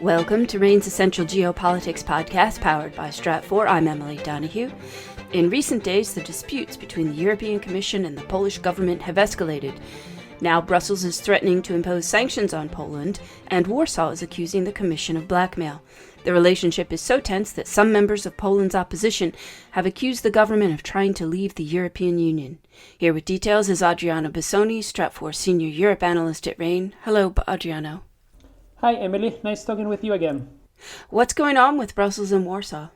Welcome to RANE's Essential Geopolitics podcast powered by Strat4. I'm Emily Donahue. In recent days, the disputes between the European Commission and the Polish government have escalated. Now Brussels is threatening to impose sanctions on Poland, and Warsaw is accusing the Commission of blackmail. The relationship is so tense that some members of Poland's opposition have accused the government of trying to leave the European Union. Here with details is Adriano Bissoni, Strat4 Senior Europe Analyst at RANE. Hello, Adriano. Hi, Emily. Nice talking with you again. What's going on with Brussels and Warsaw?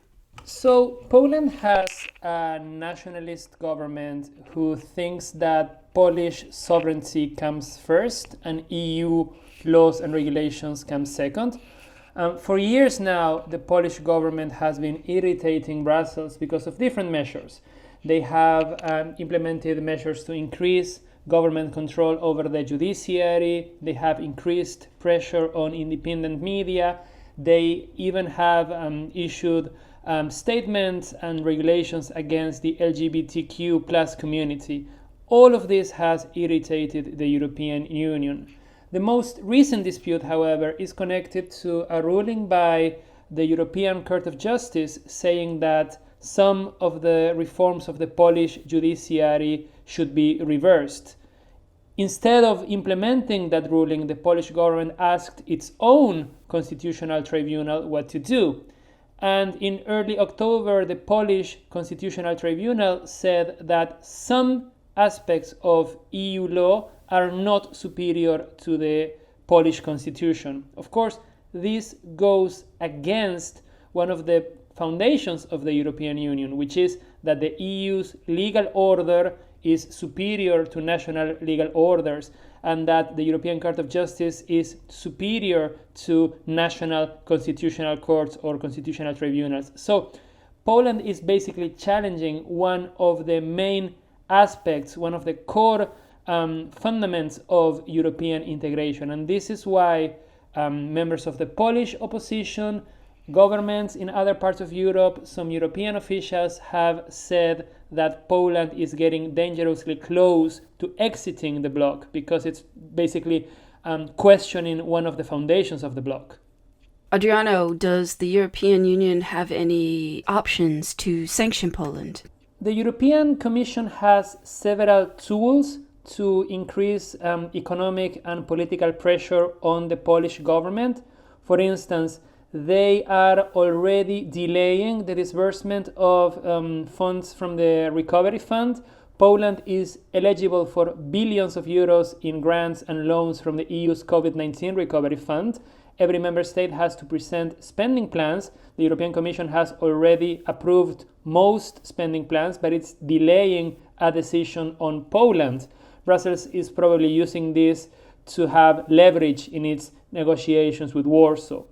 So, Poland has a nationalist government who thinks that Polish sovereignty comes first and EU laws and regulations come second. For years now, the Polish government has been irritating Brussels because of different measures. They have implemented measures to increase government control over the judiciary. They have increased pressure on independent media. They even have issued statements and regulations against the LGBTQ plus community. All of this has irritated the European Union. The most recent dispute, however, is connected to a ruling by the European Court of Justice saying that some of the reforms of the Polish judiciary should be reversed. Instead of implementing that ruling, the Polish government asked its own constitutional tribunal what to do. And in early October, the Polish Constitutional Tribunal said that some aspects of EU law are not superior to the Polish constitution. Of course, this goes against one of the foundations of the European Union, which is that the EU's legal order is superior to national legal orders, and that the European Court of Justice is superior to national constitutional courts or constitutional tribunals. So Poland is basically challenging one of the main aspects, one of the core fundaments of European integration. And this is why members of the Polish opposition, governments in other parts of Europe, some European officials have said that Poland is getting dangerously close to exiting the bloc because it's basically questioning one of the foundations of the bloc. Adriano, does the European Union have any options to sanction Poland? The European Commission has several tools to increase economic and political pressure on the Polish government. For instance, they are already delaying the disbursement of funds from the recovery fund. Poland is eligible for billions of euros in grants and loans from the EU's COVID-19 recovery fund. Every member state has to present spending plans. The European Commission has already approved most spending plans, but it's delaying a decision on Poland. Brussels is probably using this to have leverage in its negotiations with Warsaw.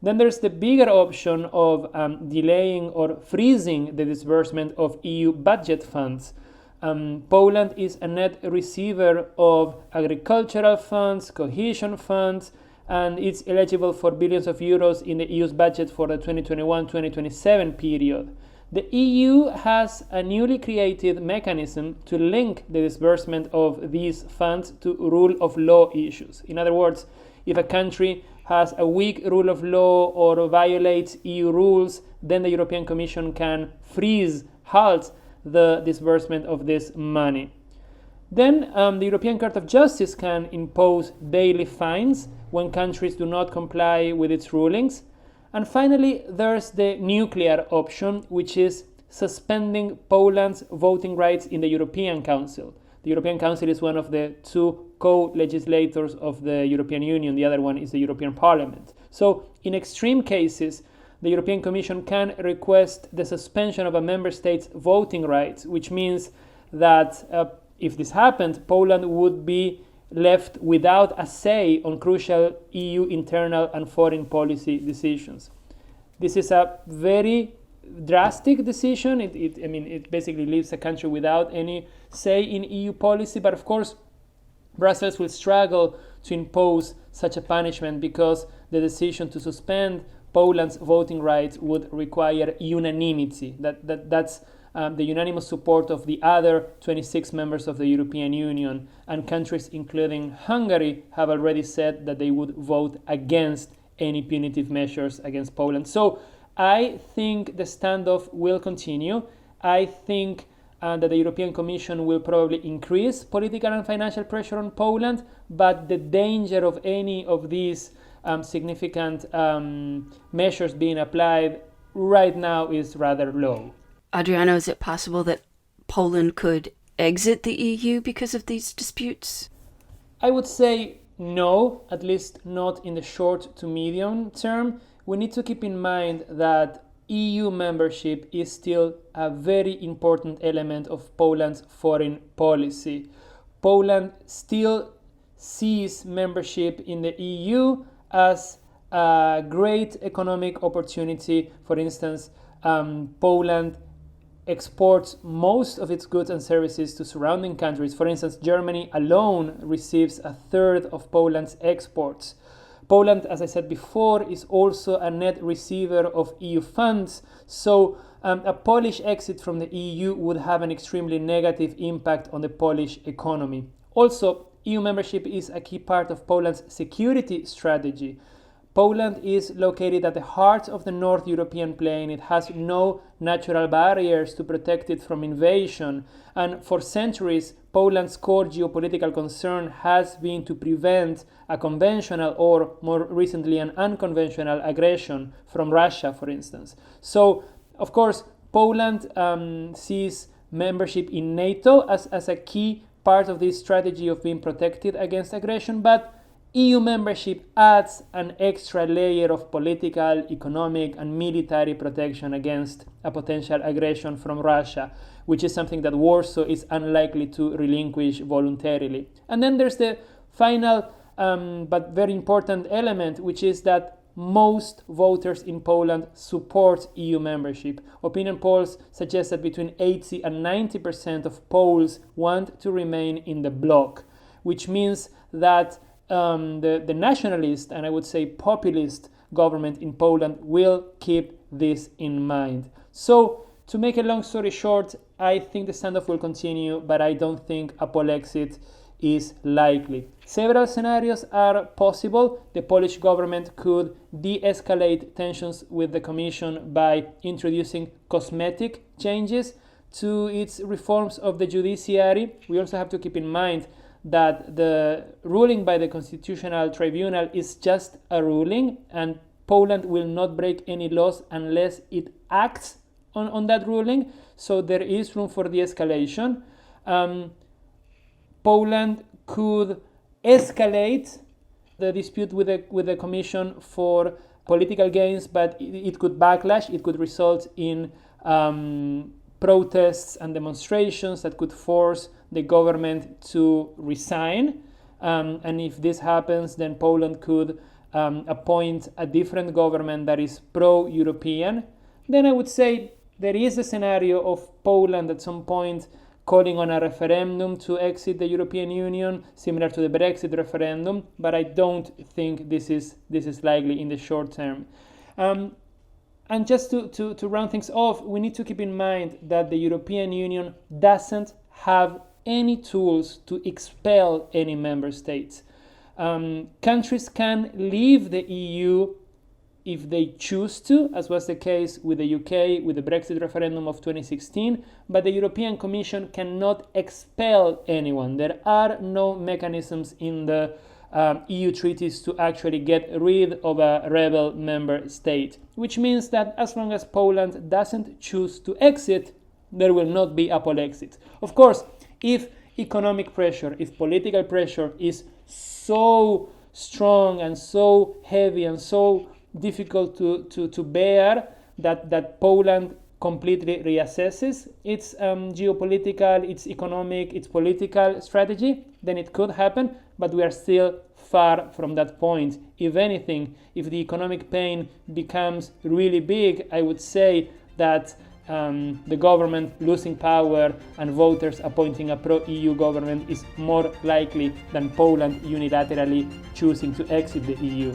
Then there's the bigger option of delaying or freezing the disbursement of EU budget funds. Poland is a net receiver of agricultural funds, cohesion funds, and it's eligible for billions of euros in the EU's budget for the 2021-2027 period. The EU has a newly created mechanism to link the disbursement of these funds to rule of law issues. In other words, if a country has a weak rule of law or violates EU rules, then the European Commission can halt the disbursement of this money. Then the European Court of Justice can impose daily fines when countries do not comply with its rulings. And finally, there's the nuclear option, which is suspending Poland's voting rights in the European Council. The European Council is one of the two co-legislators of the European Union. The other one is the European Parliament. So in extreme cases, the European Commission can request the suspension of a member state's voting rights, which means that if this happened, Poland would be left without a say on crucial EU internal and foreign policy decisions. This is a very drastic decision. It basically leaves a country without any say in EU policy, but of course Brussels will struggle to impose such a punishment because the decision to suspend Poland's voting rights would require unanimity. That's the unanimous support of the other 26 members of the European Union, and countries including Hungary have already said that they would vote against any punitive measures against Poland. So I think the standoff will continue. I think that the European Commission will probably increase political and financial pressure on Poland, but the danger of any of these significant measures being applied right now is rather low. Adriano, is it possible that Poland could exit the EU because of these disputes? I would say no, at least not in the short to medium term. We need to keep in mind that EU membership is still a very important element of Poland's foreign policy. Poland still sees membership in the EU as a great economic opportunity. For instance, Poland exports most of its goods and services to surrounding countries. For instance, Germany alone receives a third of Poland's exports. Poland, as I said before, is also a net receiver of EU funds, so a Polish exit from the EU would have an extremely negative impact on the Polish economy. Also, EU membership is a key part of Poland's security strategy. Poland is located at the heart of the North European plain. It has no natural barriers to protect it from invasion. And for centuries, Poland's core geopolitical concern has been to prevent a conventional or, more recently, an unconventional aggression from Russia, for instance. So, of course, Poland sees membership in NATO as a key part of this strategy of being protected against aggression, but EU membership adds an extra layer of political, economic, and military protection against a potential aggression from Russia, which is something that Warsaw is unlikely to relinquish voluntarily. And then there's the final but very important element, which is that most voters in Poland support EU membership. Opinion polls suggest that between 80 and 90% of Poles want to remain in the bloc, which means that the nationalist and I would say populist government in Poland will keep this in mind. So, to make a long story short, I think the standoff will continue, but I don't think a Polexit is likely. Several scenarios are possible. The Polish government could de-escalate tensions with the Commission by introducing cosmetic changes to its reforms of the judiciary. We also have to keep in mind that the ruling by the Constitutional Tribunal is just a ruling, and Poland will not break any laws unless it acts on that ruling. So there is room for de-escalation. Poland could escalate the dispute with the Commission for political gains, but it could backlash. It could result in protests and demonstrations that could force the government to resign. And if this happens, then Poland could appoint a different government that is pro-European. Then I would say there is a scenario of Poland at some point calling on a referendum to exit the European Union, similar to the Brexit referendum, but I don't think this is likely in the short term. And just to round things off, we need to keep in mind that the European Union doesn't have any tools to expel any member states. Countries can leave the EU if they choose to, as was the case with the UK with the Brexit referendum of 2016, but the European Commission cannot expel anyone. There are no mechanisms in the EU treaties to actually get rid of a rebel member state, which means that as long as Poland doesn't choose to exit, there will not be a Polexit. Of course, if economic pressure, if political pressure is so strong and so heavy and so difficult to bear that Poland completely reassesses its geopolitical, its economic, its political strategy, then it could happen, but we are still far from that point. If anything, if the economic pain becomes really big, I would say that the government losing power and voters appointing a pro-EU government is more likely than Poland unilaterally choosing to exit the EU.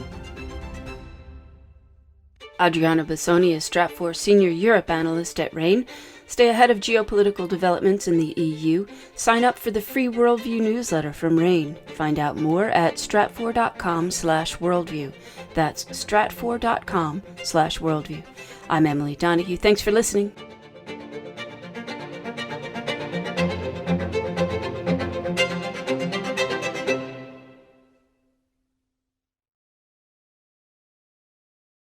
Adriano Bassoni is Stratfor Senior Europe Analyst at RANE. Stay ahead of geopolitical developments in the EU. Sign up for the free Worldview newsletter from RANE. Find out more at stratfor.com/worldview. That's stratfor.com/worldview. I'm Emily Donahue. Thanks for listening.